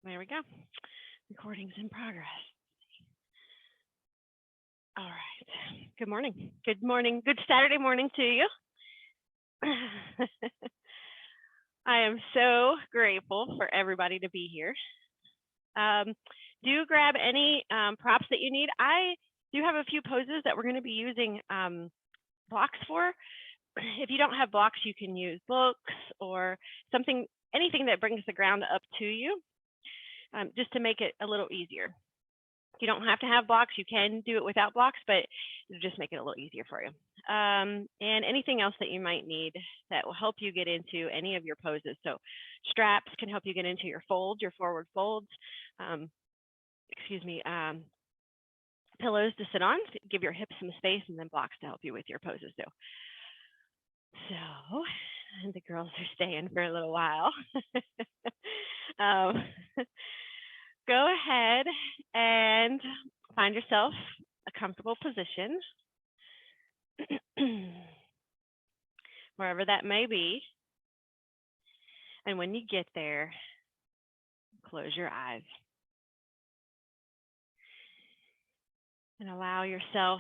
There we go. Recording's in progress. All right. Good morning. Good morning. Good Saturday morning to you. I am so grateful for everybody to be here. Do grab any props that you need. I do have a few poses that we're going to be using blocks for. If you don't have blocks, you can use books or something, anything that brings the ground up to you, just to make it a little easier. You don't have to have blocks. You can do it without blocks, but it'll just make it a little easier for you. And anything else that you might need that will help you get into any of your poses. So straps can help you get into your folds, your forward folds. Pillows to sit on, to give your hips some space, and then blocks to help you with your poses too. So, and the girls are staying for a little while. Go ahead and find yourself a comfortable position, wherever that may be. And when you get there, close your eyes and allow yourself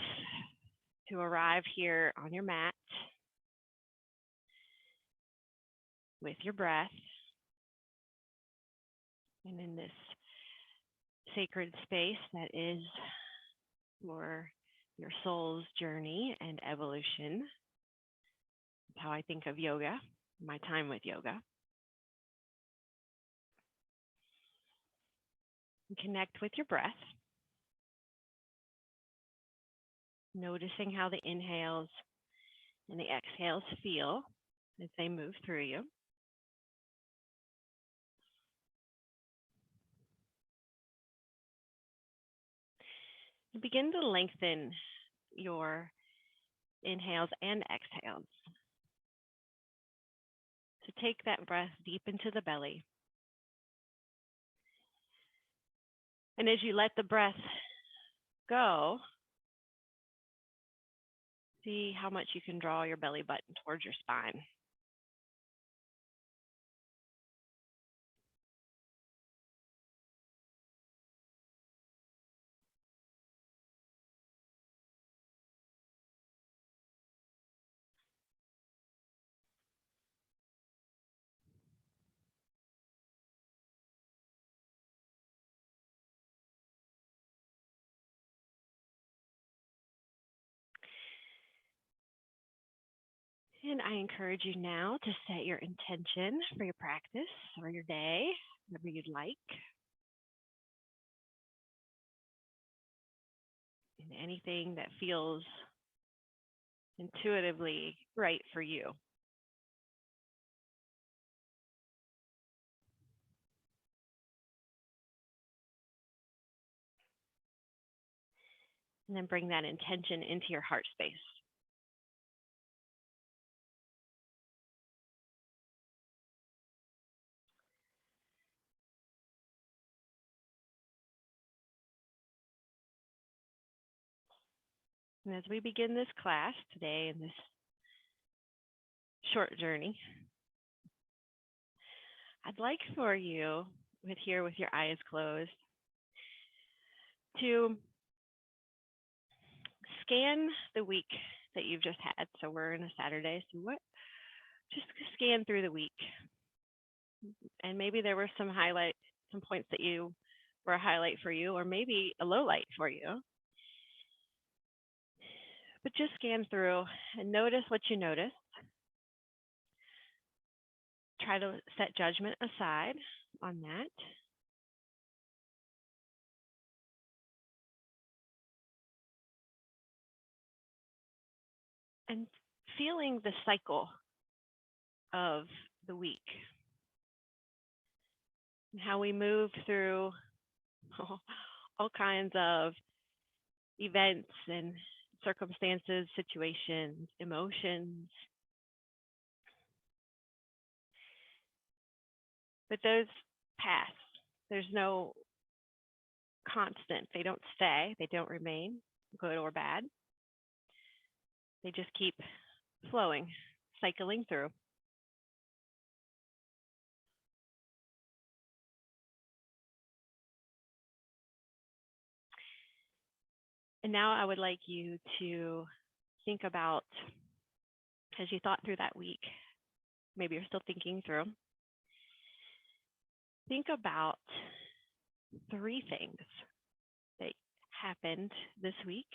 to arrive here on your mat with your breath and in this sacred space that is for your soul's journey and evolution. That's how I think of yoga, my time with yoga. And connect with your breath, noticing how the inhales and the exhales feel as they move through you. Begin to lengthen your inhales and exhales. So take that breath deep into the belly. And as you let the breath go, see how much you can draw your belly button towards your spine. And I encourage you now to set your intention for your practice or your day, whatever you'd like. And anything that feels intuitively right for you. And then bring that intention into your heart space. And as we begin this class today in this short journey, I'd like for you, with your eyes closed, to scan the week that you've just had. So we're in a Saturday, so just scan through the week. And maybe there were some points that were a highlight for you, or maybe a low light for you. But just scan through and notice what you notice. Try to set judgment aside on that. And feeling the cycle of the week. And how we move through all kinds of events and circumstances, situations, emotions. But those pass. There's no constant. They don't stay. They don't remain, good or bad. They just keep flowing, cycling through. And now I would like you to think about, as you thought through that week, maybe you're still thinking through, think about 3 things that happened this week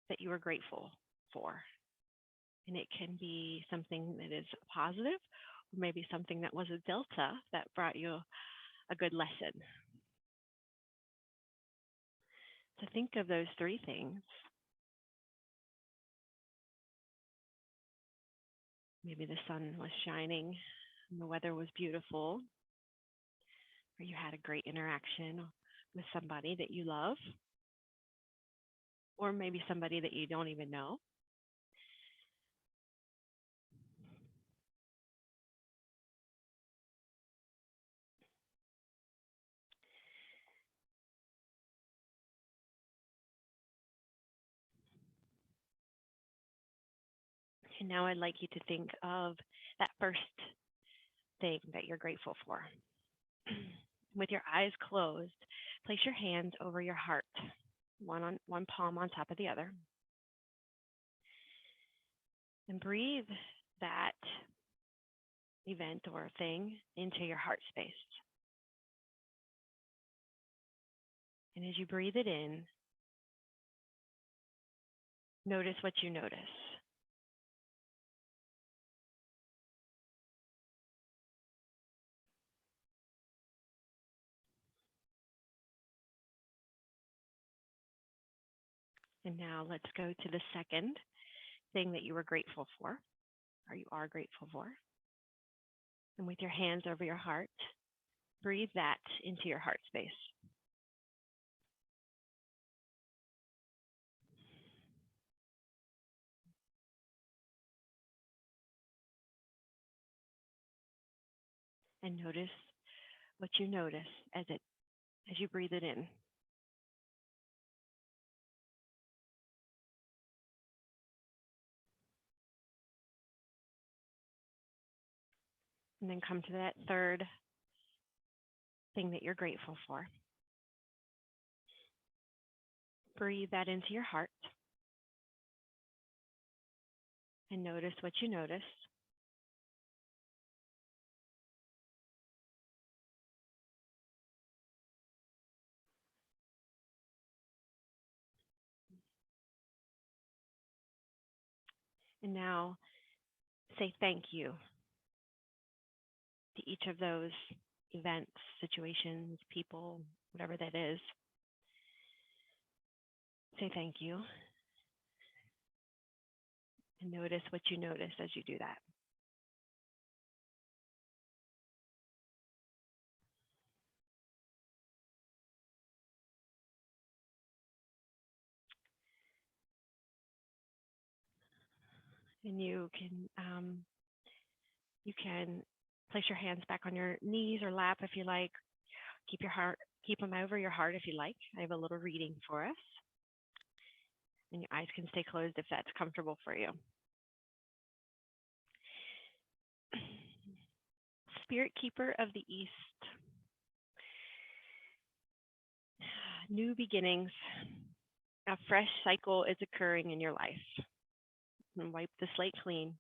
that you were grateful for. And it can be something that is positive, or maybe something that was a delta that brought you a good lesson. So think of those 3 things. Maybe the sun was shining and the weather was beautiful, or you had a great interaction with somebody that you love, or maybe somebody that you don't even know. And now I'd like you to think of that first thing that you're grateful for. With your eyes closed, place your hands over your heart, one palm on top of the other. And breathe that event or thing into your heart space. And as you breathe it in, notice what you notice. And now let's go to the second thing that you were grateful for, or you are grateful for. And with your hands over your heart, breathe that into your heart space. And notice what you notice as you breathe it in. And then come to that third thing that you're grateful for. Breathe that into your heart. And notice what you notice. And now say thank you to each of those events, situations, people, whatever that is. Say thank you. And notice what you notice as you do that. And you can place your hands back on your knees or lap if you like. Keep them over your heart if you like. I have a little reading for us. And your eyes can stay closed if that's comfortable for you. Spirit Keeper of the East, new beginnings, a fresh cycle is occurring in your life. And wipe the slate clean.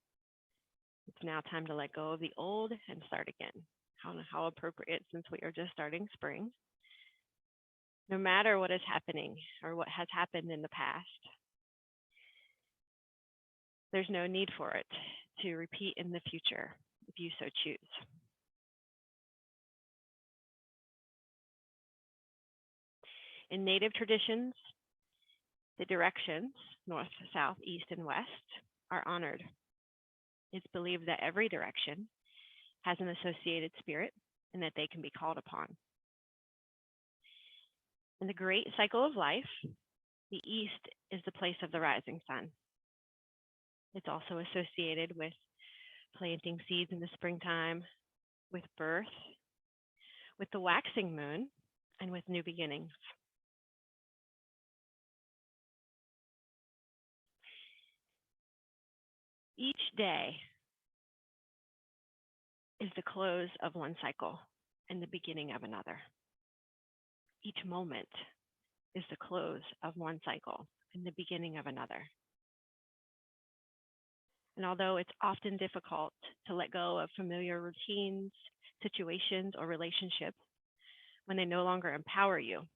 It's now time to let go of the old and start again. How appropriate since we are just starting spring. No matter what is happening or what has happened in the past, there's no need for it to repeat in the future if you so choose. In Native traditions, the directions, north, south, east, and west, are honored. It's believed that every direction has an associated spirit and that they can be called upon. In the great cycle of life, the east is the place of the rising sun. It's also associated with planting seeds in the springtime, with birth, with the waxing moon, and with new beginnings. Each day is the close of one cycle and the beginning of another. Each moment is the close of one cycle and the beginning of another. And although it's often difficult to let go of familiar routines, situations, or relationships when they no longer empower you,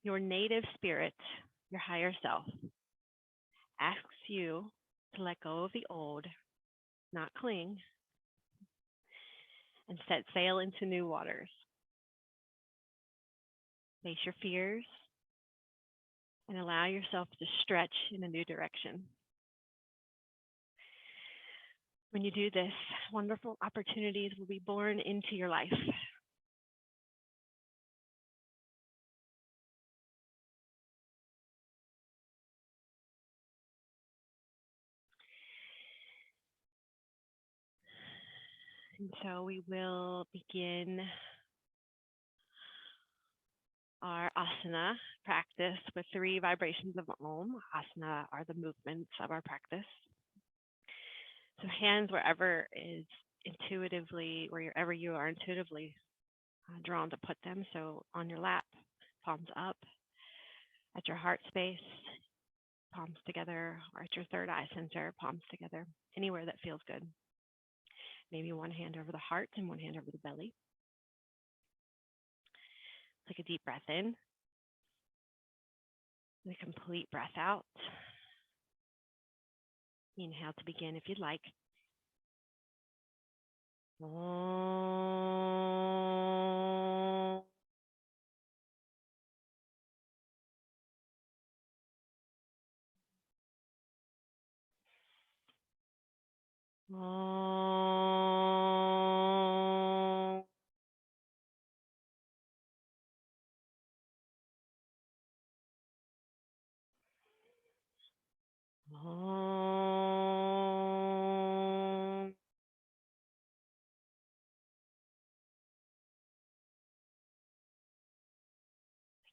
your native spirit, your higher self, asks you to let go of the old, not cling, and set sail into new waters. Face your fears and allow yourself to stretch in a new direction. When you do this, wonderful opportunities will be born into your life. And so we will begin our asana practice with 3 vibrations of Om. Asana are the movements of our practice. So hands wherever you are intuitively drawn to put them. So on your lap, palms up, at your heart space, palms together, or at your third eye center, palms together, anywhere that feels good. Maybe one hand over the heart and one hand over the belly. Take a deep breath in. And a complete breath out. Inhale to begin if you'd like.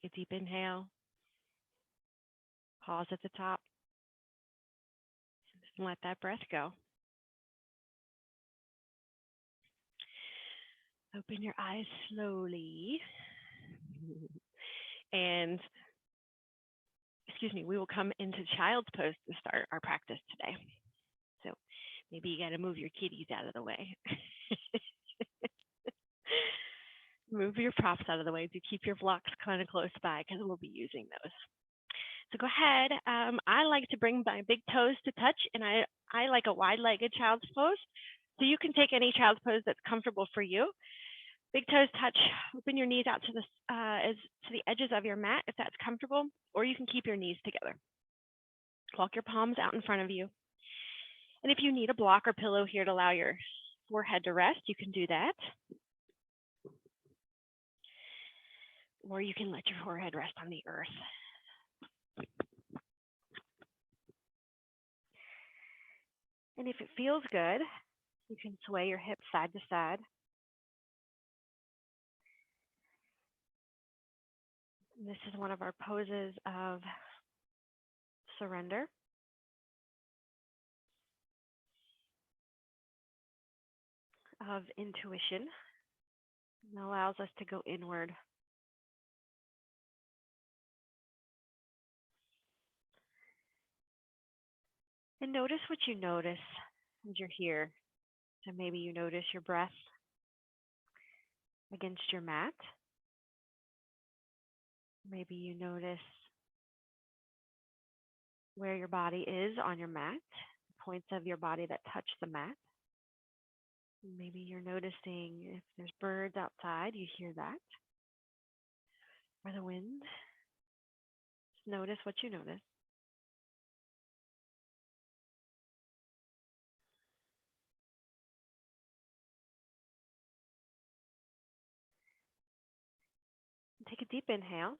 Take a deep inhale. Pause at the top. And let that breath go. Open your eyes slowly. And, we will come into child's pose to start our practice today. So maybe you got to move your kitties out of the way. Move your props out of the way to keep your blocks kind of close by because we'll be using those. So go ahead. I like to bring my big toes to touch, and I like a wide-legged child's pose. So you can take any child's pose that's comfortable for you. Big toes touch. Open your knees out to the edges of your mat if that's comfortable, or you can keep your knees together. Walk your palms out in front of you. And if you need a block or pillow here to allow your forehead to rest, you can do that. Or you can let your forehead rest on the earth. And if it feels good, you can sway your hips side to side. And this is one of our poses of surrender. Of intuition. It allows us to go inward. And notice what you notice as you're here. So maybe you notice your breath against your mat. Maybe you notice where your body is on your mat, the points of your body that touch the mat. Maybe you're noticing if there's birds outside, you hear that. Or the wind. Just notice what you notice. Take a deep inhale.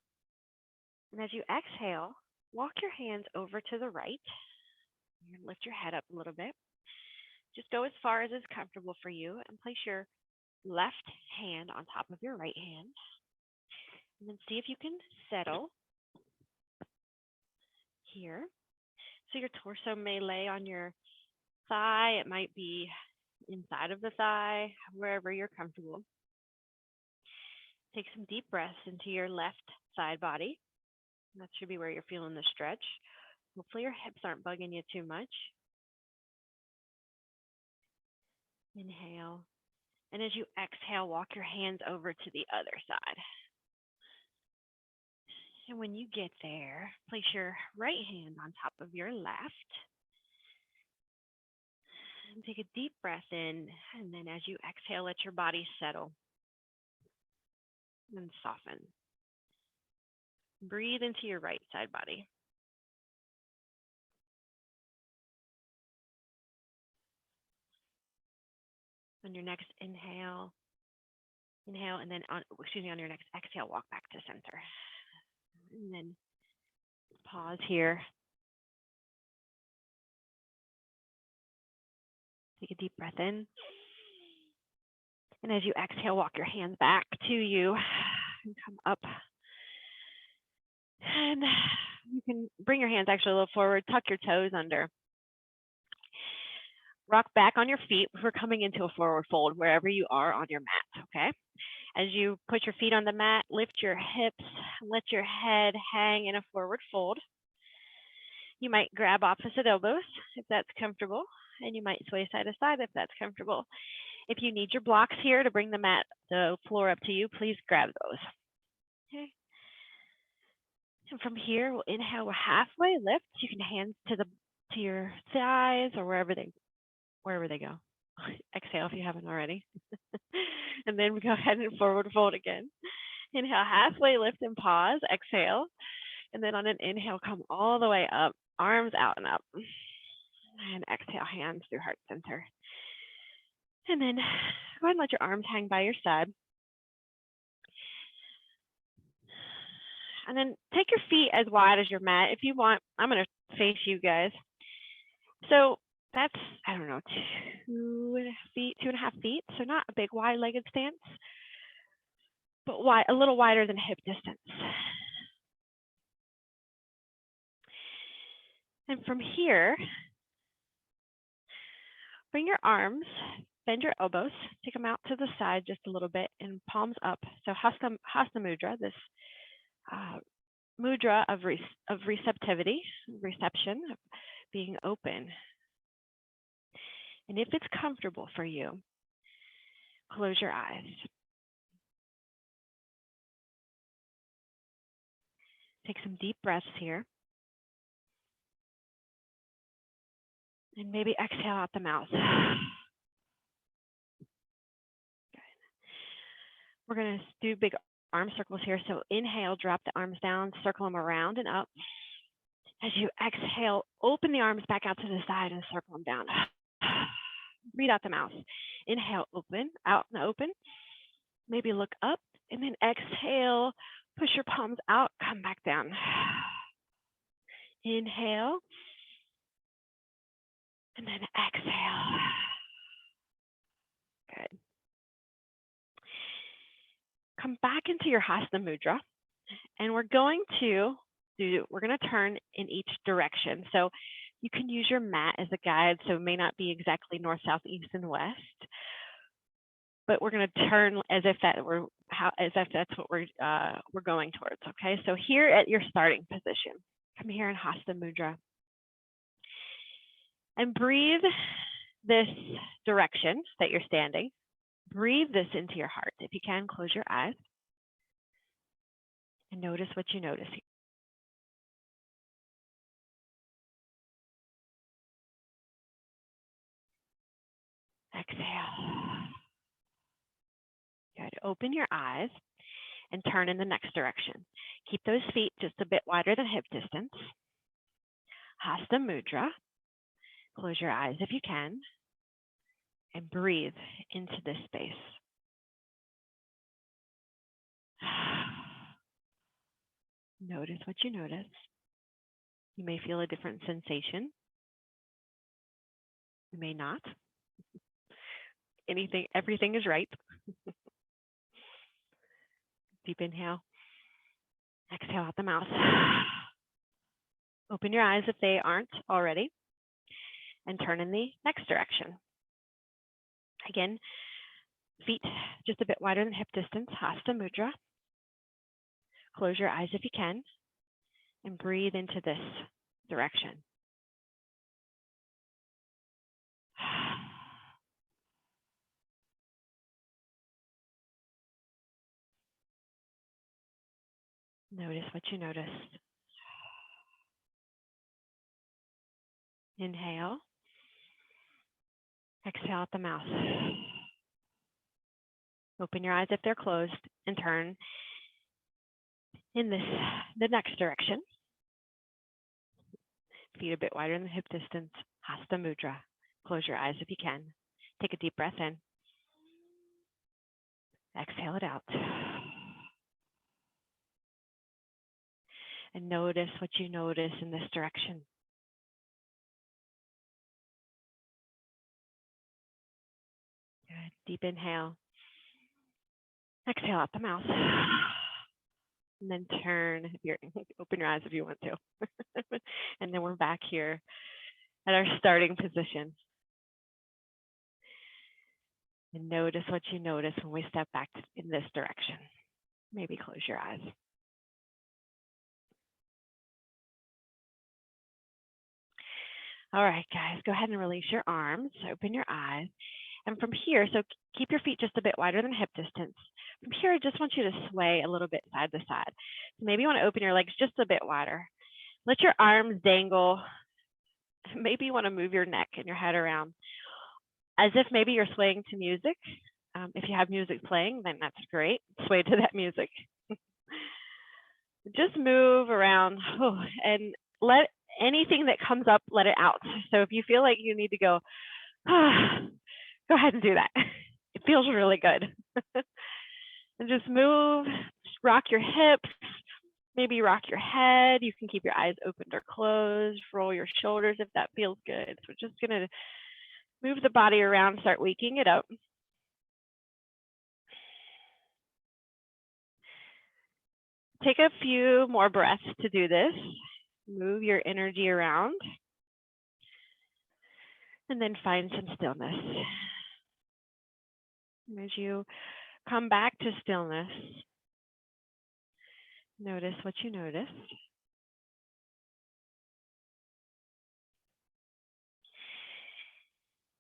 And as you exhale, walk your hands over to the right. You're going to lift your head up a little bit. Just go as far as is comfortable for you and place your left hand on top of your right hand. And then see if you can settle here. So your torso may lay on your thigh. It might be inside of the thigh, wherever you're comfortable. Take some deep breaths into your left side body. That should be where you're feeling the stretch. Hopefully your hips aren't bugging you too much. Inhale. And as you exhale, walk your hands over to the other side. And when you get there, place your right hand on top of your left. And take a deep breath in. And then as you exhale, let your body settle and soften. Breathe into your right side body. On your next inhale, and then on your next exhale, walk back to center. And then pause here. Take a deep breath in. And as you exhale, walk your hands back to you and come up. And you can bring your hands actually a little forward, tuck your toes under. Rock back on your feet. We're coming into a forward fold wherever you are on your mat, okay? As you put your feet on the mat, lift your hips, let your head hang in a forward fold. You might grab opposite elbows if that's comfortable, and you might sway side to side if that's comfortable. If you need your blocks here to bring the floor up to you, please grab those. Okay. And from here, we'll inhale, we're halfway lift. You can hands to your thighs or wherever they go. Exhale if you haven't already. And then we go ahead and forward fold again. Inhale, halfway lift and pause, exhale. And then on an inhale, come all the way up, arms out and up. And exhale, hands through heart center. And then go ahead and let your arms hang by your side. And then take your feet as wide as your mat. If you want, I'm going to face you guys. So that's, 2.5 feet. So not a big wide-legged stance, but a little wider than hip distance. And from here, bring your arms, bend your elbows, take them out to the side just a little bit, and palms up. So Hasta Mudra, this mudra of receptivity, reception, of being open. And if it's comfortable for you, close your eyes. Take some deep breaths here. And maybe exhale out the mouth. Good. We're going to do big arm circles here. So inhale, drop the arms down, circle them around and up. As you exhale, open the arms back out to the side and circle them down. Breathe out the mouth. Inhale, open, out and open. Maybe look up, and then exhale, push your palms out, come back down. Inhale, and then exhale. Good. Come back into your Hasta Mudra, and we're going to turn in each direction. So you can use your mat as a guide, so it may not be exactly north, south, east, and west, but we're going to turn as if that's what we're going towards. Okay, so here at your starting position, come here in Hasta Mudra, and breathe this direction that you're standing. Breathe this into your heart. If you can, close your eyes and notice what you notice. Exhale. Good. Open your eyes and turn in the next direction. Keep those feet just a bit wider than hip distance. Hasta Mudra. Close your eyes if you can and breathe into this space. Notice what you notice. You may feel a different sensation. You may not. Everything is right. Deep inhale. Exhale out the mouth. Open your eyes if they aren't already, and turn in the next direction. Again, Feet just a bit wider than hip distance, Hasta Mudra. Close your eyes if you can and breathe into this direction. Notice what you notice. Inhale. Exhale out the mouth. Open your eyes if they're closed and turn in the next direction. Feet a bit wider than the hip distance. Hasta Mudra. Close your eyes if you can. Take a deep breath in. Exhale it out. And notice what you notice in this direction. Good. Deep inhale. Exhale out the mouth. And then turn, open your eyes if you want to. And then we're back here at our starting position. And notice what you notice when we step back in this direction. Maybe close your eyes. All right, guys, go ahead and release your arms. Open your eyes. And from here, so keep your feet just a bit wider than hip distance. From here, I just want you to sway a little bit side to side. So maybe you want to open your legs just a bit wider. Let your arms dangle. Maybe you want to move your neck and your head around as if maybe you're swaying to music. If you have music playing, then that's great. Sway to that music. Just move around and let anything that comes up, let it out. So if you feel like you need to go, go ahead and do that. It feels really good. And just move, just rock your hips, maybe rock your head. You can keep your eyes opened or closed, roll your shoulders if that feels good. So we're just gonna move the body around, start waking it up. Take a few more breaths to do this. Move your energy around. And then find some stillness. As you come back to stillness, notice what you notice.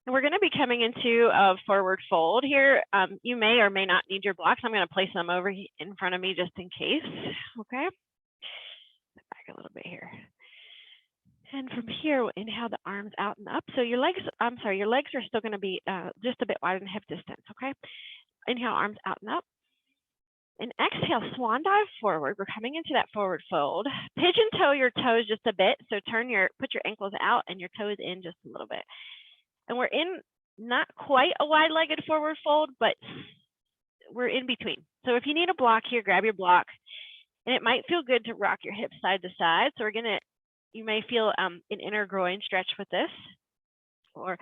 And we're going to be coming into a forward fold here. You may or may not need your blocks. I'm going to place them over in front of me just in case. Okay. Back a little bit here. And from here, we'll inhale the arms out and up. So your legs are still going to be just a bit wider than hip distance. Okay. Inhale, arms out and up. And exhale, swan dive forward. We're coming into that forward fold. Pigeon toe your toes just a bit. So put your ankles out and your toes in just a little bit. And we're in not quite a wide-legged forward fold, but we're in between. So if you need a block here, grab your block. And it might feel good to rock your hips side to side. So you may feel an inner groin stretch with this, or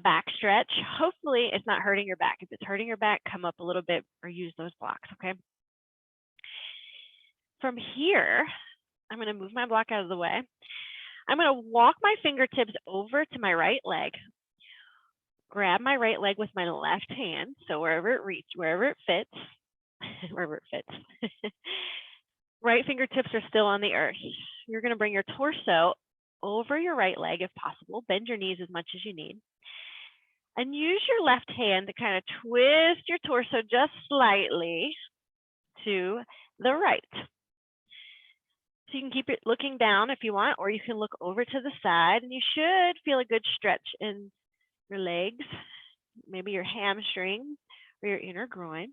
back stretch. Hopefully it's not hurting your back. If it's hurting your back, come up a little bit or use those blocks, okay? From here, I'm gonna move my block out of the way. I'm gonna walk my fingertips over to my right leg, grab my right leg with my left hand, so wherever it fits, wherever it fits. Right fingertips are still on the earth. You're gonna bring your torso over your right leg if possible. Bend your knees as much as you need. And use your left hand to kind of twist your torso just slightly to the right. So you can keep it looking down if you want, or you can look over to the side, and you should feel a good stretch in your legs, maybe your hamstrings or your inner groin.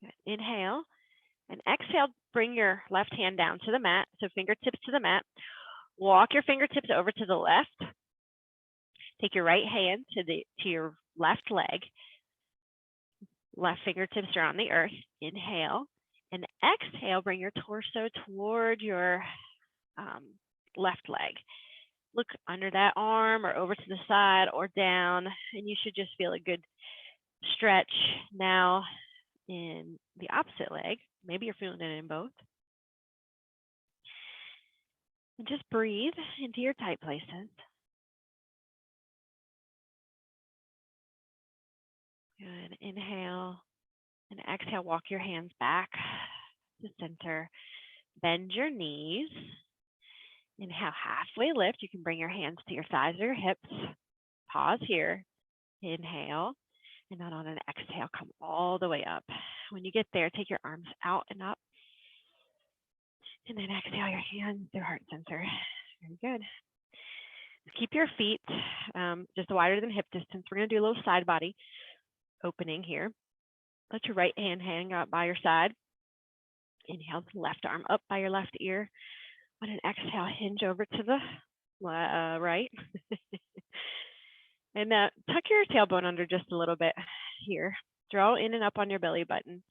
Good. Inhale and exhale, bring your left hand down to the mat, so fingertips to the mat. Walk your fingertips over to the left. Take your right hand to your left leg. Left fingertips are on the earth. Inhale and exhale, bring your torso toward your left leg. Look under that arm or over to the side or down, and you should just feel a good stretch now in the opposite leg. Maybe you're feeling it in both. And just breathe into your tight places. Good. Inhale and exhale. Walk your hands back to center. Bend your knees. Inhale, halfway lift. You can bring your hands to your thighs or your hips. Pause here. Inhale. And then on an exhale, come all the way up. When you get there, take your arms out and up. And then exhale your hands through heart center. Very good. Keep your feet just wider than hip distance. We're going to do a little side body opening here. Let your right hand hang out by your side. Inhale, the left arm up by your left ear. On an exhale, hinge over to the right. And tuck your tailbone under just a little bit here. Draw in and up on your belly button.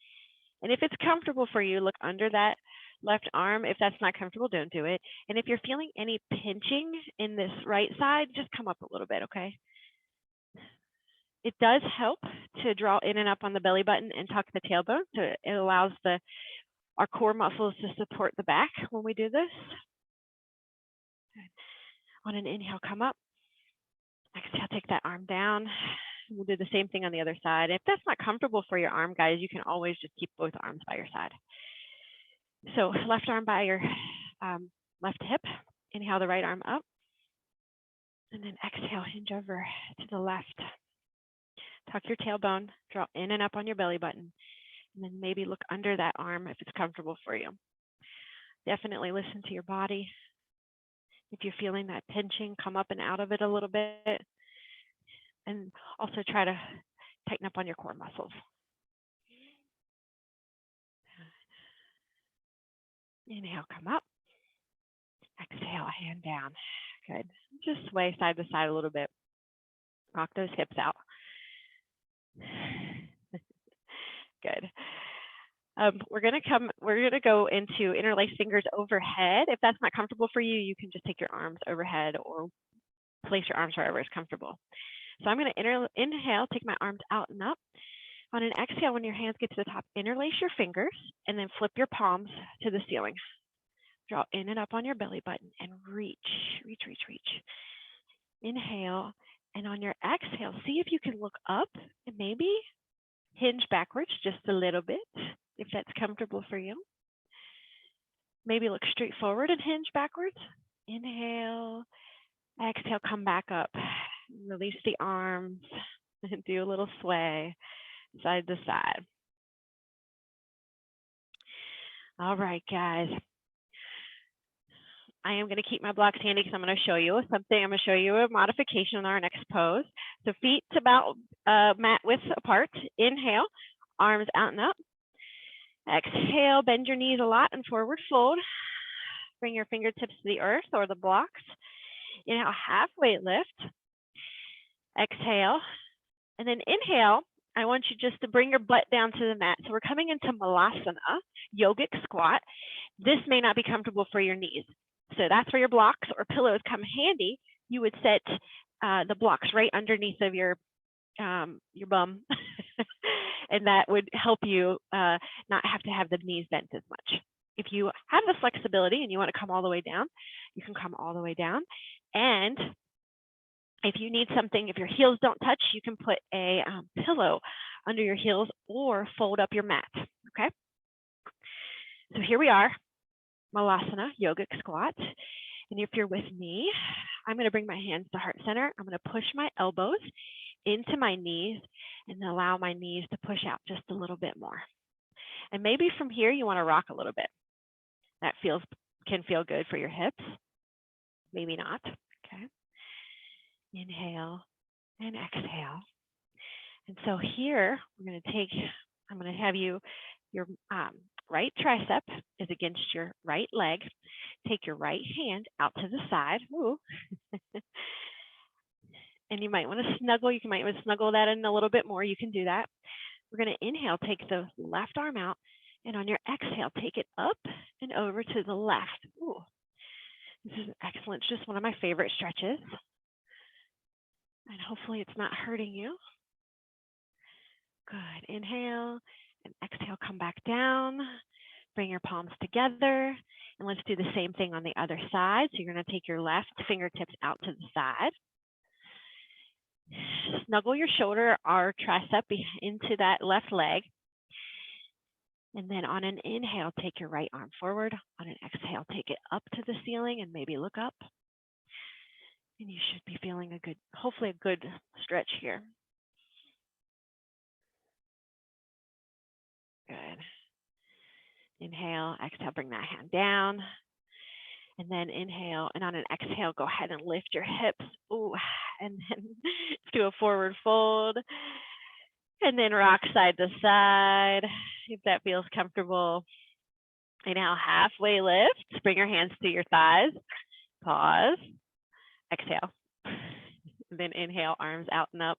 And if it's comfortable for you, look under that left arm. If that's not comfortable, don't do it. And if you're feeling any pinching in this right side, just come up a little bit, okay? It does help to draw in and up on the belly button and tuck the tailbone. So it allows our core muscles to support the back when we do this. On an inhale, come up. Exhale, take that arm down. We'll do the same thing on the other side. If that's not comfortable for your arm, guys, you can always just keep both arms by your side. So left arm by your left hip. Inhale the right arm up. And then exhale, hinge over to the left. Tuck your tailbone, draw in and up on your belly button. And then maybe look under that arm if it's comfortable for you. Definitely listen to your body. If you're feeling that pinching, come up and out of it a little bit. And also try to tighten up on your core muscles. Inhale, come up. Exhale, hand down. Good. Just sway side to side a little bit. Rock those hips out. Good. We're gonna go into interlace fingers overhead. If that's not comfortable for you, you can just take your arms overhead or place your arms wherever is comfortable. So I'm gonna inhale, take my arms out and up. On an exhale, when your hands get to the top, interlace your fingers and then flip your palms to the ceiling. Draw in and up on your belly button and reach. Inhale, and on your exhale, see if you can look up and maybe hinge backwards just a little bit, if that's comfortable for you. Maybe look straight forward and hinge backwards. Inhale, exhale, come back up. Release the arms and do a little sway side to side. All right, guys. I am going to keep my blocks handy because I'm going to show you something. I'm going to show you a modification on our next pose. So feet about mat width apart. Inhale, arms out and up. Exhale, bend your knees a lot and forward fold. Bring your fingertips to the earth or the blocks. Inhale, halfway lift. Exhale, and then inhale. I want you just to bring your butt down to the mat. So we're coming into Malasana, yogic squat. This may not be comfortable for your knees. So that's where your blocks or pillows come handy. You would set the blocks right underneath of your bum, and that would help you not have to have the knees bent as much. If you have the flexibility and you want to come all the way down, you can come all the way down. And if you need something, if your heels don't touch, you can put a pillow under your heels or fold up your mat, okay? So here we are, Malasana, yogic squat. And if you're with me, I'm going to bring my hands to heart center. I'm going to push my elbows into my knees and allow my knees to push out just a little bit more. And maybe from here, you want to rock a little bit. That can feel good for your hips. Maybe not, okay? Inhale and exhale. And so here, I'm going to have your right tricep is against your right leg. Take your right hand out to the side. Ooh. And you might want to snuggle. You might want to snuggle that in a little bit more. You can do that. We're going to inhale, take the left arm out. And on your exhale, take it up and over to the left. Ooh. This is excellent. It's just one of my favorite stretches. And hopefully it's not hurting you. Good. Inhale and exhale, come back down. Bring your palms together. And let's do the same thing on the other side. So you're going to take your left fingertips out to the side. Snuggle your shoulder or tricep into that left leg. And then on an inhale, take your right arm forward. On an exhale, take it up to the ceiling and maybe look up. And you should be feeling a good, hopefully a good stretch here. Good. Inhale, exhale, bring that hand down. And then inhale, and on an exhale, go ahead and lift your hips. Ooh, and then do a forward fold. And then rock side to side, if that feels comfortable. Inhale, halfway lift. Bring your hands to your thighs. Pause. Exhale. And then inhale, arms out and up.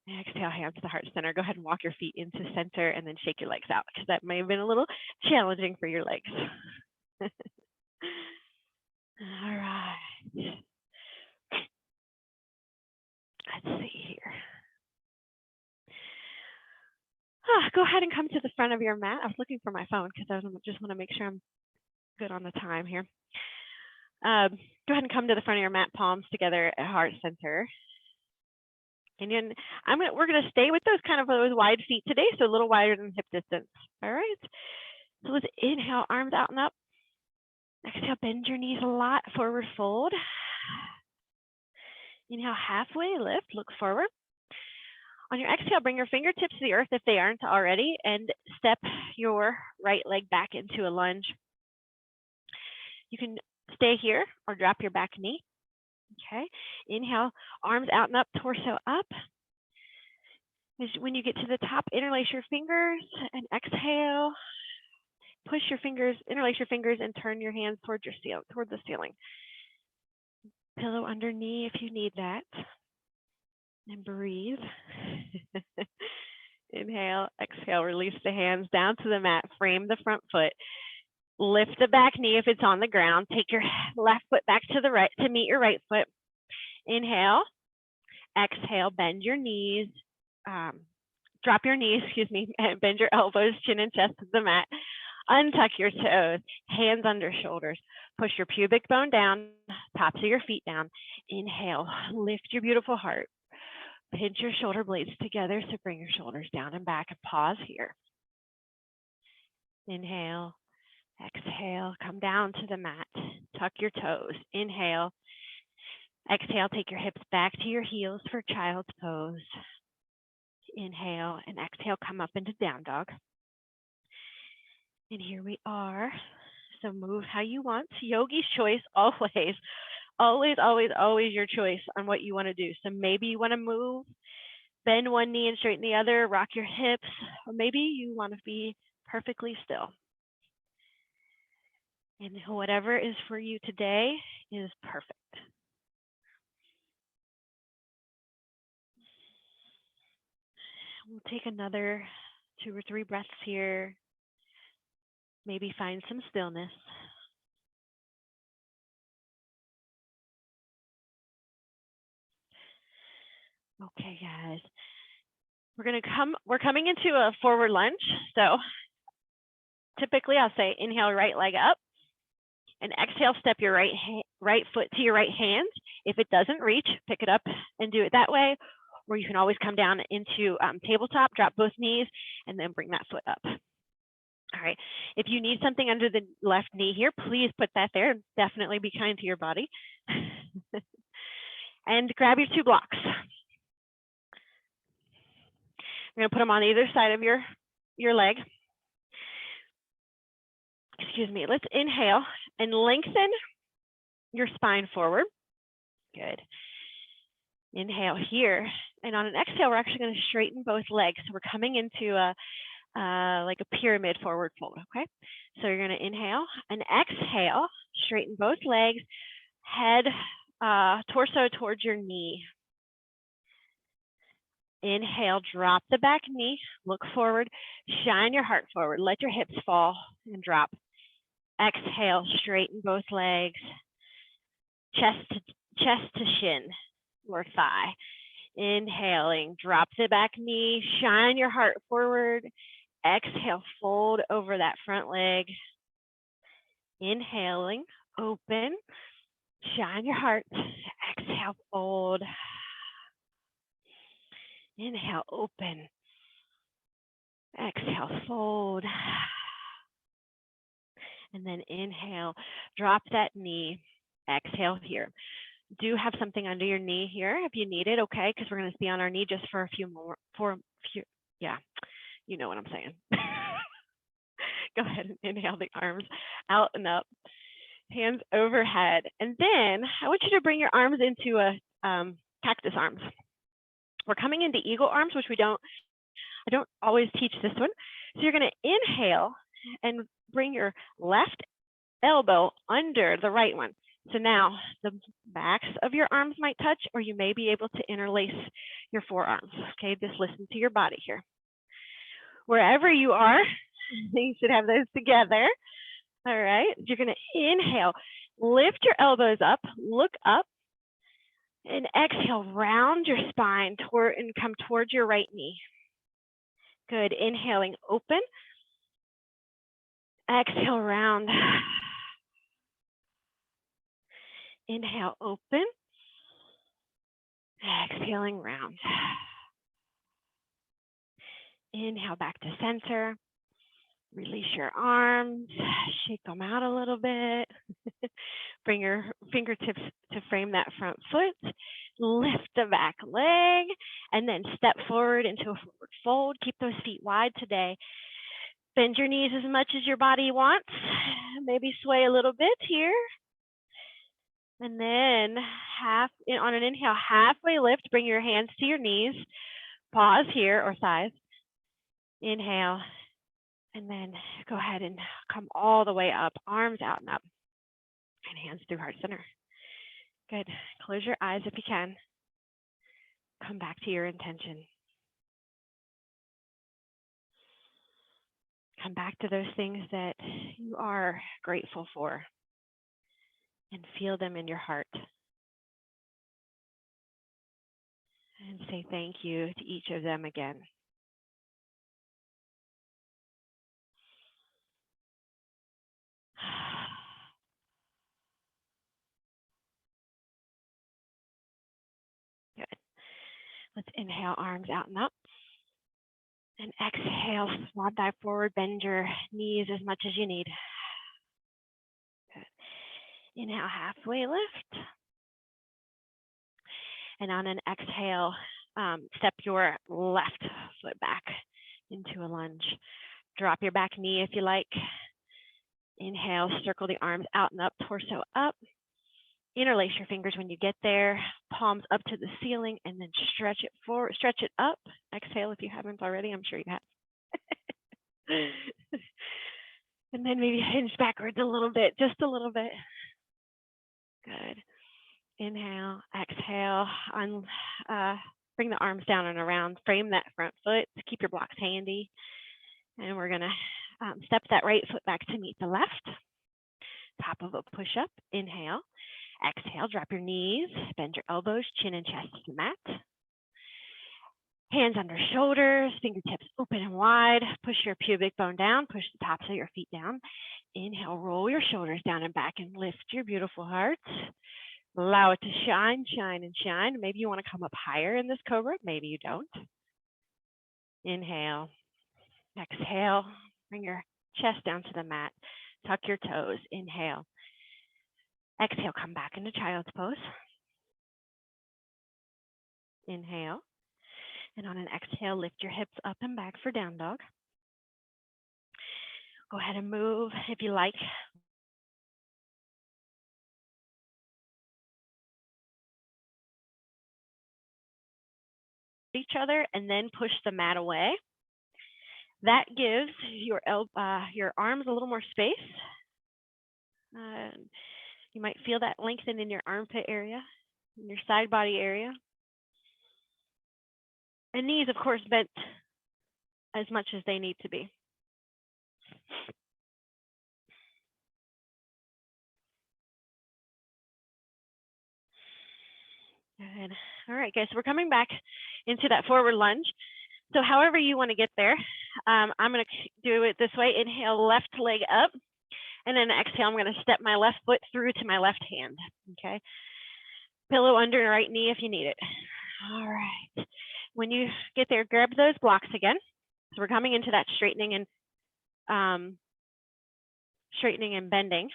Exhale, hands to the heart center. Go ahead and walk your feet into center and then shake your legs out because that may have been a little challenging for your legs. All right. Let's see here. Go ahead and come to the front of your mat. I was looking for my phone because I just want to make sure I'm good on the time here. Go ahead and come to the front of your mat, palms together at heart center. And then we're gonna stay with those wide feet today, so a little wider than hip distance. All right. So let's inhale, arms out and up. Exhale, bend your knees a lot, forward fold. Inhale, halfway lift, look forward. On your exhale, bring your fingertips to the earth if they aren't already, and step your right leg back into a lunge. You can stay here or drop your back knee. Okay, inhale, arms out and up, torso up. When you get to the top, interlace your fingers and exhale. Push your fingers, interlace your fingers, and turn your hands toward the ceiling. Pillow under knee if you need that. And breathe. Inhale, exhale, release the hands down to the mat, frame the front foot. Lift the back knee if it's on the ground. Take your left foot back to the right to meet your right foot. Inhale, exhale, bend your knees, drop your knees, and bend your elbows, chin and chest to the mat. Untuck your toes, hands under shoulders. Push your pubic bone down, tops of your feet down. Inhale, lift your beautiful heart. Pinch your shoulder blades together, so bring your shoulders down and back and pause here. Inhale, exhale, come down to the mat. Tuck your toes. Inhale, exhale, take your hips back to your heels for child's pose. Inhale and exhale, come up into down dog. And here we are. So move how you want. Yogi's choice always. Always, always, always your choice on what you want to do. So maybe you want to move, bend one knee and straighten the other, rock your hips, or maybe you want to be perfectly still. And whatever is for you today is perfect. We'll take another 2 or 3 breaths here. Maybe find some stillness. Okay, guys. We're coming into a forward lunge. So typically I'll say inhale, right leg up, and exhale, step your right foot to your right hand. If it doesn't reach, pick it up and do it that way. Or you can always come down into tabletop, drop both knees, and then bring that foot up. All right. If you need something under the left knee here, please put that there. Definitely be kind to your body. And grab your 2 blocks. You're going to put them on either side of your leg. Excuse me. Let's inhale and lengthen your spine forward. Good. Inhale here. And on an exhale, we're actually going to straighten both legs. So we're coming into like a pyramid forward fold, okay? So you're going to inhale and exhale, straighten both legs, head, torso towards your knee. Inhale, drop the back knee, look forward, shine your heart forward, let your hips fall and drop. Exhale, straighten both legs, chest to shin or thigh. Inhaling, drop the back knee, shine your heart forward. Exhale, fold over that front leg. Inhaling, open, shine your heart. Exhale, fold. Inhale, open. Exhale, fold. And then inhale, drop that knee. Exhale here. Do have something under your knee here if you need it, okay? Because we're going to be on our knee just for a few more, yeah, you know what I'm saying. Go ahead and inhale the arms out and up, hands overhead. And then I want you to bring your arms into a cactus arms. We're coming into eagle arms, which I don't always teach this one. So you're going to inhale and bring your left elbow under the right one. So now the backs of your arms might touch, or you may be able to interlace your forearms. Okay, just listen to your body here. Wherever you are, you should have those together. All right, you're going to inhale, lift your elbows up, look up, and exhale, round your spine toward and come towards your right knee. Good, inhaling, open. Exhale, round. Inhale, open. Exhaling, round. Inhale back to center. Release your arms, shake them out a little bit. Bring your fingertips to frame that front foot. Lift the back leg, and then step forward into a forward fold. Keep those feet wide today. Bend your knees as much as your body wants. Maybe sway a little bit here. And then on an inhale, halfway lift, bring your hands to your knees. Pause here or thighs. Inhale. And then go ahead and come all the way up, arms out and up, and hands through heart center. Good. Close your eyes if you can. Come back to your intention. Come back to those things that you are grateful for and feel them in your heart. And say thank you to each of them again. Good. Let's inhale, arms out and up. And exhale, swan dive forward, bend your knees as much as you need. Good. Inhale, halfway lift. And on an exhale, step your left foot back into a lunge. Drop your back knee if you like. Inhale, circle the arms out and up, torso up. Interlace your fingers when you get there, palms up to the ceiling, and then stretch it forward, stretch it up. Exhale if you haven't already, I'm sure you have. And then maybe hinge backwards a little bit, just a little bit. Good. Inhale, exhale, bring the arms down and around, frame that front foot, keep your blocks handy. And we're gonna step that right foot back to meet the left. Top of a push-up, inhale. Exhale, drop your knees, bend your elbows, chin and chest to the mat. Hands under shoulders, fingertips open and wide. Push your pubic bone down, push the tops of your feet down. Inhale, roll your shoulders down and back and lift your beautiful heart. Allow it to shine, shine, and shine. Maybe you want to come up higher in this cobra, maybe you don't. Inhale, exhale, bring your chest down to the mat. Tuck your toes, inhale. Exhale, come back into child's pose. Inhale. And on an exhale, lift your hips up and back for down dog. Go ahead and move if you like. Each other and then push the mat away. That gives your arms a little more space. You might feel that lengthen in your armpit area, in your side body area. And knees, of course, bent as much as they need to be. Good. All right, guys, we're coming back into that forward lunge. So however you want to get there, I'm going to do it this way. Inhale, left leg up. And then exhale, I'm going to step my left foot through to my left hand, okay? Pillow under right knee if you need it. All right. when you get there, grab those blocks again. So we're coming into that straightening and bending.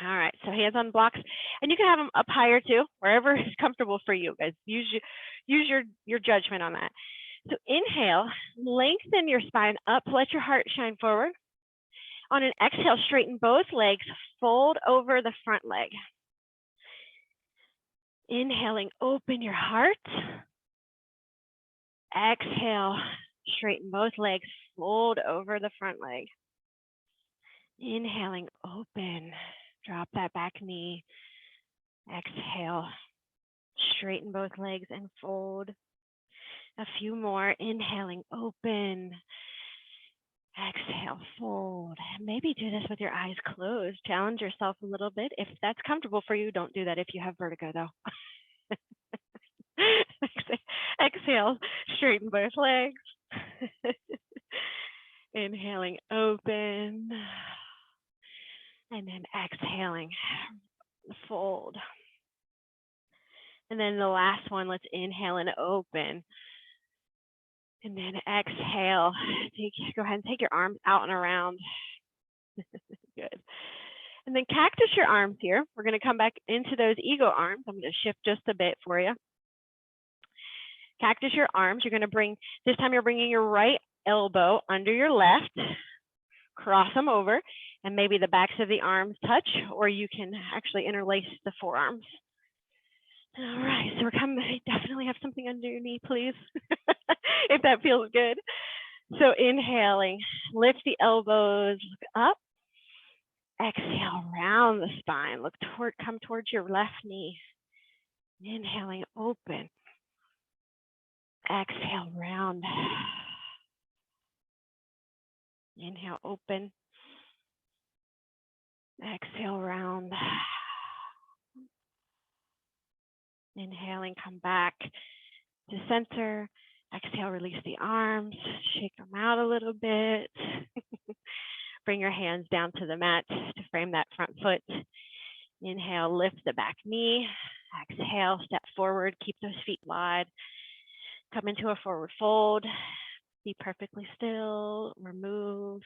All right, so hands on blocks, and you can have them up higher too, wherever is comfortable for you, guys. Use your judgment on that. So inhale, lengthen your spine up, let your heart shine forward. On an exhale, straighten both legs, fold over the front leg. Inhaling, open your heart. Exhale, straighten both legs, fold over the front leg. Inhaling, open, drop that back knee. Exhale, straighten both legs and fold. A few more, inhaling, open. Exhale, fold. Maybe do this with your eyes closed. Challenge yourself a little bit. If that's comfortable for you, don't do that if you have vertigo though. Exhale, straighten both legs. Inhaling, open. And then exhaling, fold. And then the last one, let's inhale and open. And then exhale, go ahead and take your arms out and around. Good. And then cactus your arms here. We're going to come back into those ego arms. I'm going to shift just a bit for you. Cactus your arms. You're going to bring, this time you're bringing your right elbow under your left. Cross them over, and maybe the backs of the arms touch, or you can actually interlace the forearms. All right, so we're coming, definitely have something under your knee, please, if that feels good. So inhaling, lift the elbows, look up. Exhale, round the spine, come towards your left knee. Inhaling, open. Exhale, round. Inhale, open. Exhale, round. Inhaling, come back to center. Exhale, release the arms, shake them out a little bit. Bring your hands down to the mat to frame that front foot. Inhale, lift the back knee. Exhale, step forward, keep those feet wide. Come into a forward fold. Be perfectly still, remove.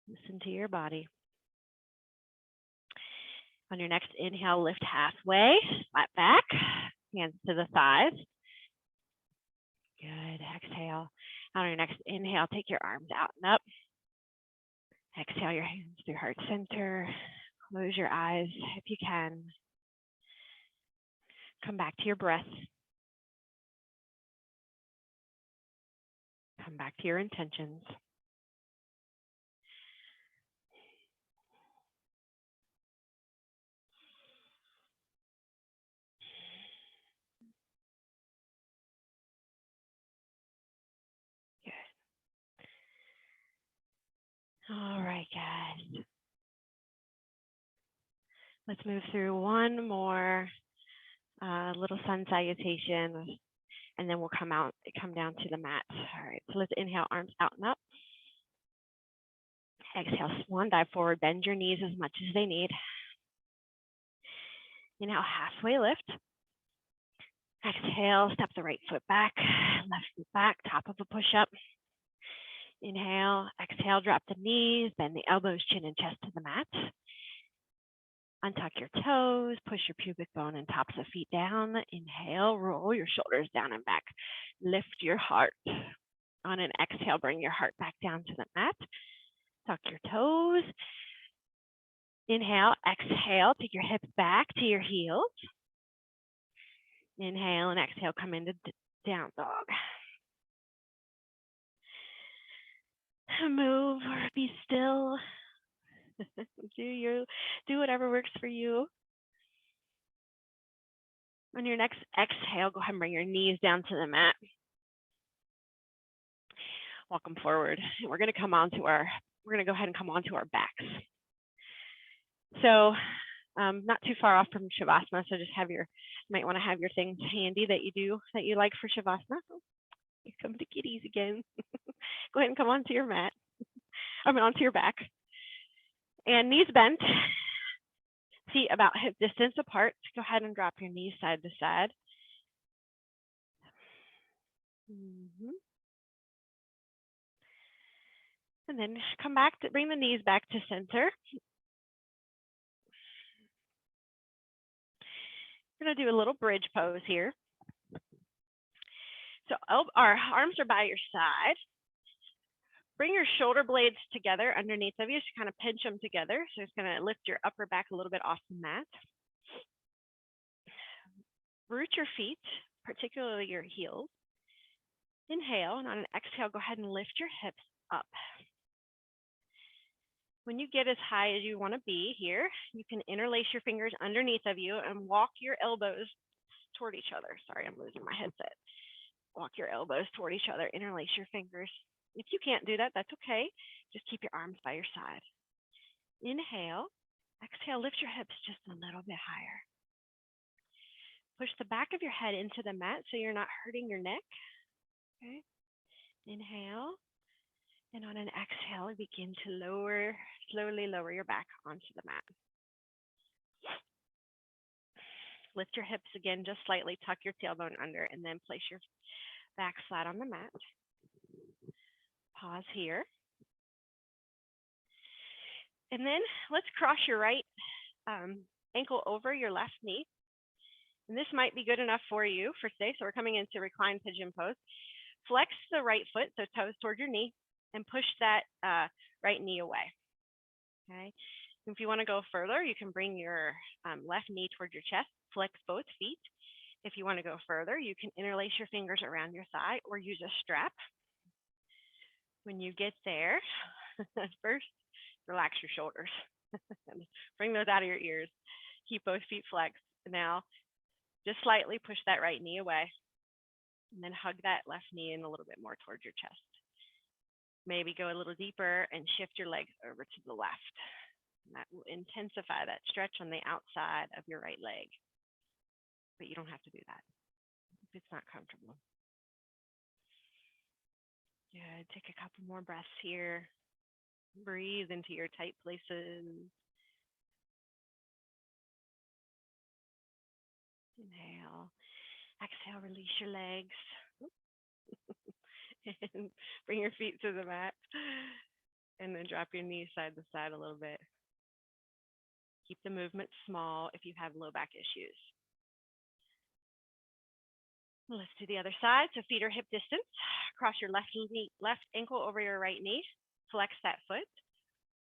Listen to your body. On your next inhale, lift halfway, flat back, hands to the thighs. Good, exhale. On your next inhale, take your arms out and up. Exhale your hands through heart center. Close your eyes if you can. Come back to your breath. Come back to your intentions. Good. All right, guys. Let's move through one more little sun salutation, and then we'll come down to the mat. All right, so let's inhale, arms out and up. Exhale, swan dive forward, bend your knees as much as they need. Inhale, halfway lift. Exhale, step the right foot back, left foot back, top of a push-up. Inhale, exhale, drop the knees, bend the elbows, chin and chest to the mat. Untuck your toes, push your pubic bone and tops of feet down. Inhale, roll your shoulders down and back. Lift your heart. On an exhale, bring your heart back down to the mat. Tuck your toes. Inhale, exhale, take your hips back to your heels. Inhale and exhale, come into down dog. Move or be still. Do whatever works for you. On your next exhale, go ahead and bring your knees down to the mat. Walk them forward. We're going to go ahead and come onto our backs. So not too far off from Shavasana. So just you might want to have your things handy that you like for Shavasana. Here come the kitties again. Go ahead and come onto your mat. Onto your back. And knees bent. Feet about hip distance apart. Go ahead and drop your knees side to side. Mhm. And then come back to bring the knees back to center. We're going to do a little bridge pose here. So our arms are by your side. Bring your shoulder blades together underneath of you. So kind of pinch them together. So it's going to lift your upper back a little bit off the mat. Root your feet, particularly your heels. Inhale, and on an exhale, go ahead and lift your hips up. When you get as high as you want to be here, you can interlace your fingers underneath of you and walk your elbows toward each other. Sorry, I'm losing my headset. Walk your elbows toward each other, interlace your fingers. If you can't do that, that's okay. Just keep your arms by your side. Inhale, exhale, lift your hips just a little bit higher. Push the back of your head into the mat so you're not hurting your neck. Okay. Inhale. And on an exhale, begin to slowly lower your back onto the mat. Lift your hips again, just slightly, tuck your tailbone under, and then place your back flat on the mat. Pause here. And then let's cross your right ankle over your left knee. And this might be good enough for you for today. So we're coming into reclined pigeon pose. Flex the right foot, so toes toward your knee, and push that right knee away. Okay. If you want to go further, you can bring your left knee toward your chest, flex both feet. If you want to go further, you can interlace your fingers around your thigh or use a strap. When you get there, first, relax your shoulders. Bring those out of your ears. Keep both feet flexed. Now, just slightly push that right knee away. And then hug that left knee in a little bit more towards your chest. Maybe go a little deeper and shift your legs over to the left. And that will intensify that stretch on the outside of your right leg. But you don't have to do that if it's not comfortable. Good. Take a couple more breaths here. Breathe into your tight places. Inhale. Exhale, release your legs. And bring your feet to the mat. And then drop your knees side to side a little bit. Keep the movement small if you have low back issues. Let's do the other side. So feet are hip distance. Cross your left ankle over your right knee. Flex that foot.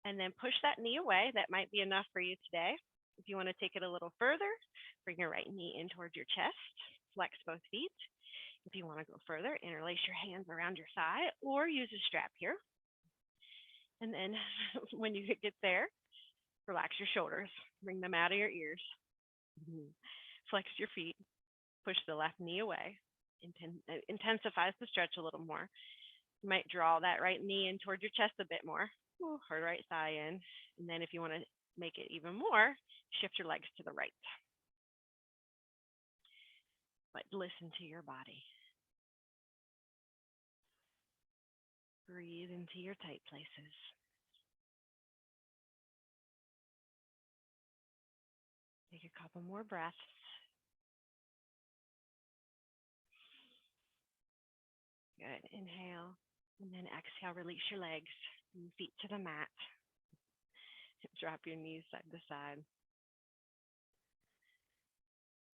And then push that knee away. That might be enough for you today. If you want to take it a little further, bring your right knee in towards your chest. Flex both feet. If you want to go further, interlace your hands around your thigh or use a strap here. And then when you get there, relax your shoulders. Bring them out of your ears. Flex your feet. Push the left knee away. Intensifies the stretch a little more. You might draw that right knee in towards your chest a bit more. Or right thigh in. And then if you want to make it even more, shift your legs to the right. But listen to your body. Breathe into your tight places. Take a couple more breaths. Good. Inhale. And then exhale, release your legs and feet to the mat. Drop your knees side to side.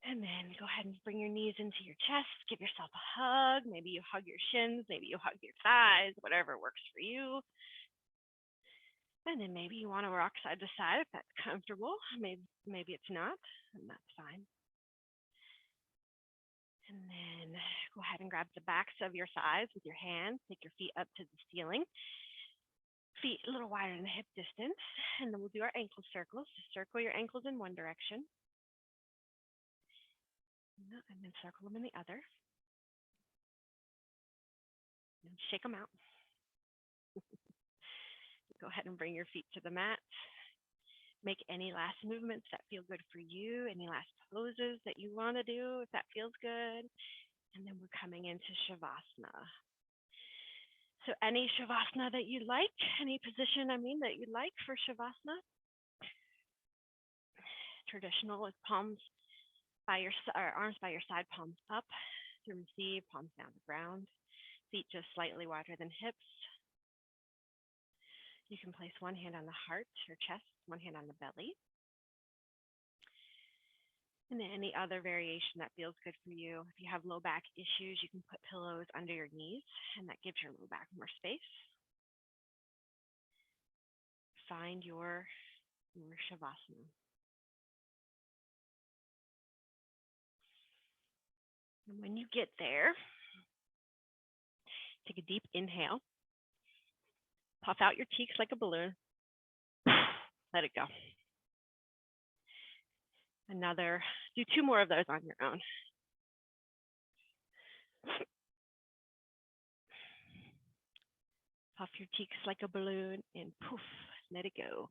And then go ahead and bring your knees into your chest. Give yourself a hug. Maybe you hug your shins. Maybe you hug your thighs, whatever works for you. And then maybe you want to rock side to side if that's comfortable. Maybe it's not, and that's fine. And then go ahead and grab the backs of your thighs with your hands. Take your feet up to the ceiling. Feet a little wider than the hip distance. And then we'll do our ankle circles. So circle your ankles in one direction. And then circle them in the other. And shake them out. Go ahead and bring your feet to the mat. Make any last movements that feel good for you, any last poses that you want to do if that feels good. And then we're coming into Shavasana. So any Shavasana that you like, any position, that you like for Shavasana. Traditional with arms by your side, palms up. to receive, palms down to ground, feet just slightly wider than hips. You can place one hand on the heart or chest, one hand on the belly. And then any other variation that feels good for you. If you have low back issues, you can put pillows under your knees, and that gives your low back more space. Find your Shavasana. And when you get there, take a deep inhale. Puff out your cheeks like a balloon. Let it go. Do 2 more of those on your own. Puff your cheeks like a balloon and poof, let it go.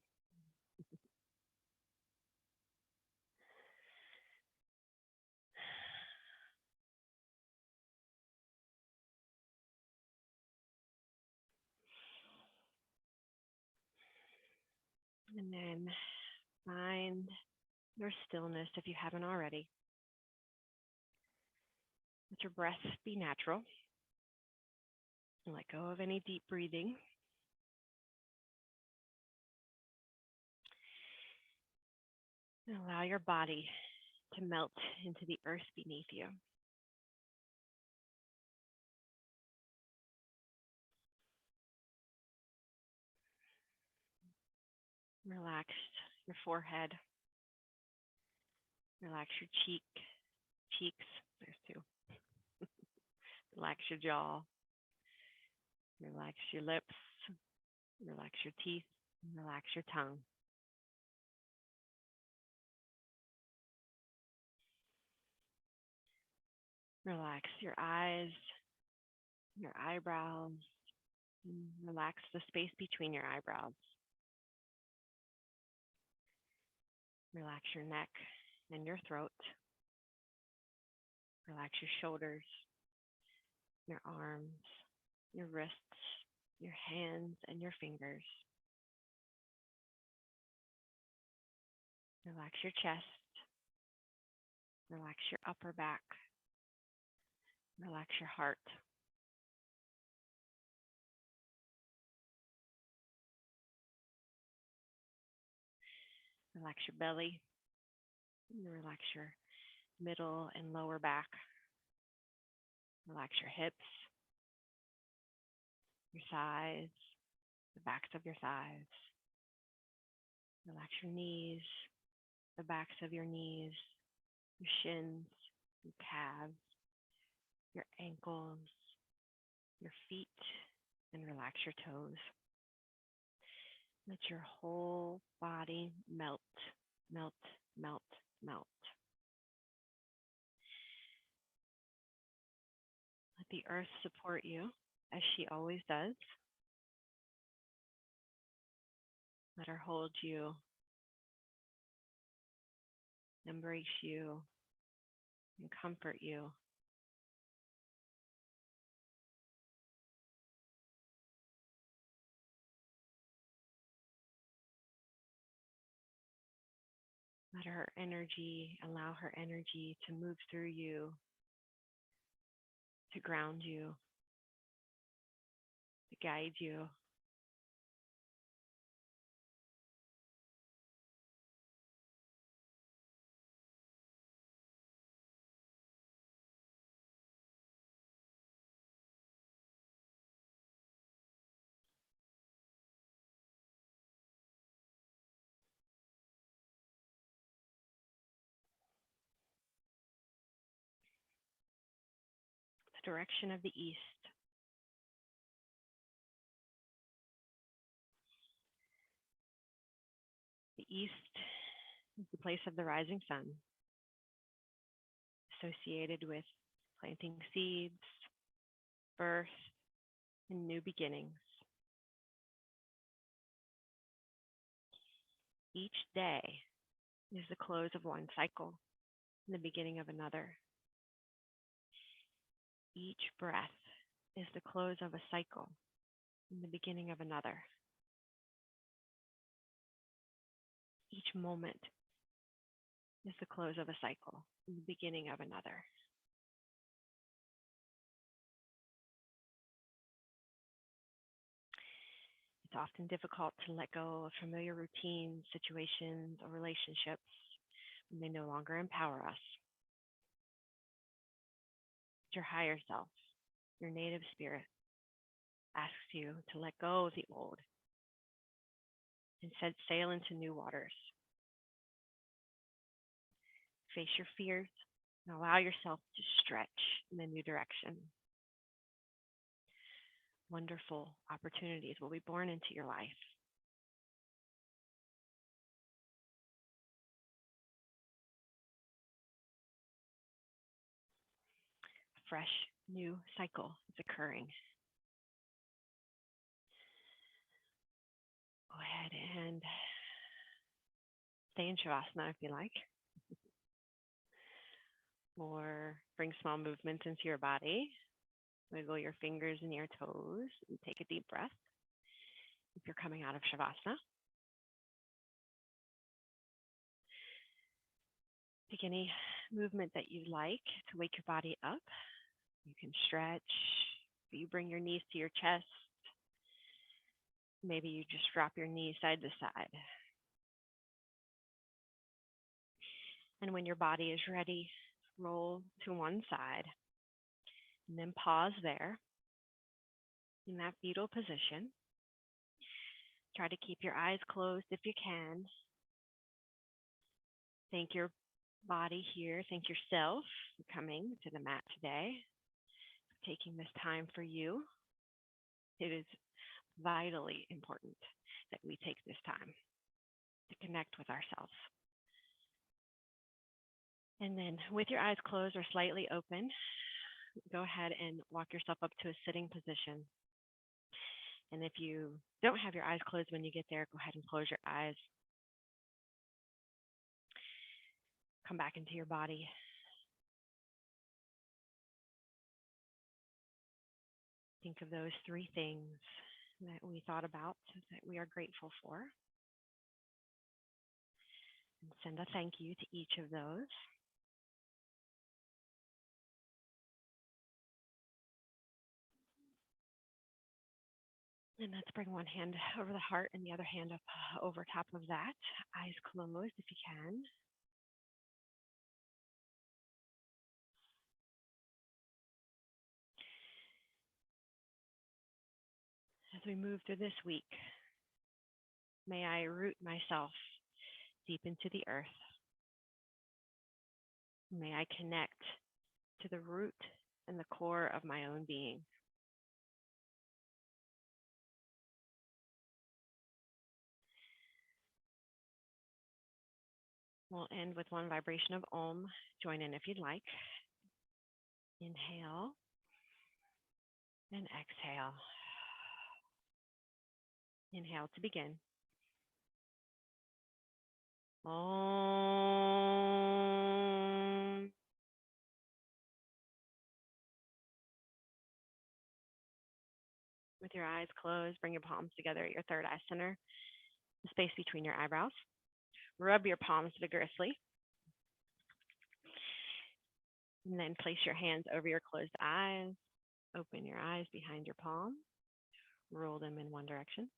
And then find your stillness if you haven't already. Let your breath be natural. And let go of any deep breathing. And allow your body to melt into the earth beneath you. Relax your forehead. Relax your cheeks. There's 2. Relax your jaw. Relax your lips. Relax your teeth. Relax your tongue. Relax your eyes, your eyebrows. Relax the space between your eyebrows. Relax your neck and your throat. Relax your shoulders, your arms, your wrists, your hands, and your fingers. Relax your chest. Relax your upper back. Relax your heart. Relax your belly. Relax your middle and lower back. Relax your hips, your thighs, the backs of your thighs. Relax your knees, the backs of your knees, your shins, your calves, your ankles, your feet, and relax your toes. Let your whole body melt, melt, melt, melt. Let the earth support you as she always does. Let her hold you, embrace you, and comfort you. Let her energy, allow her energy to move through you, to ground you, to guide you. The direction of the east. The east is the place of the rising sun, associated with planting seeds, birth, and new beginnings. Each day is the close of one cycle and the beginning of another. Each breath is the close of a cycle and the beginning of another. Each moment is the close of a cycle and the beginning of another. often difficult to let go of familiar routines, situations, or relationships when they no longer empower us. Your higher self, your native spirit, asks you to let go of the old and set sail into new waters. Face your fears and allow yourself to stretch in a new direction. Wonderful opportunities will be born into your life. A fresh new cycle is occurring. Go ahead and stay in Shavasana if you like, or bring small movements into your body. Wiggle your fingers and your toes and take a deep breath if you're coming out of Shavasana. Take any movement that you like to wake your body up. You can stretch. You bring your knees to your chest. Maybe you just drop your knees side to side. And when your body is ready, roll to one side and then pause there in that fetal position. Try to keep your eyes closed if you can. Thank your body here. Thank yourself for coming to the mat today, for taking this time for you. It is vitally important that we take this time to connect with ourselves. And then with your eyes closed or slightly open, go ahead and walk yourself up to a sitting position. And if you don't have your eyes closed when you get there, go ahead and close your eyes. Come back into your body. Think of those three things that we thought about, that we are grateful for. And send a thank you to each of those. And let's bring one hand over the heart and the other hand up over top of that. Eyes closed if you can. As we move through this week, may I root myself deep into the earth. May I connect to the root and the core of my own being. We'll end with one vibration of Om. Join in if you'd like. Inhale and exhale. Inhale to begin. Om. With your eyes closed, bring your palms together at your third eye center, the space between your eyebrows. Rub your palms vigorously. And then place your hands over your closed eyes. Open your eyes behind your palm. Roll them in one direction.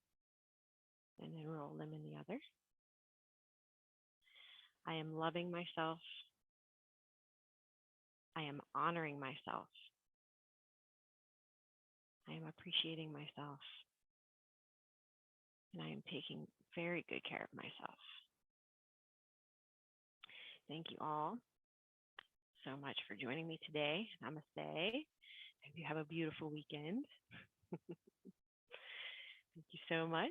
And then roll them in the other. I am loving myself. I am honoring myself. I am appreciating myself. And I am taking very good care of myself. Thank you all so much for joining me today. Namaste. Hope you have a beautiful weekend. Thank you so much.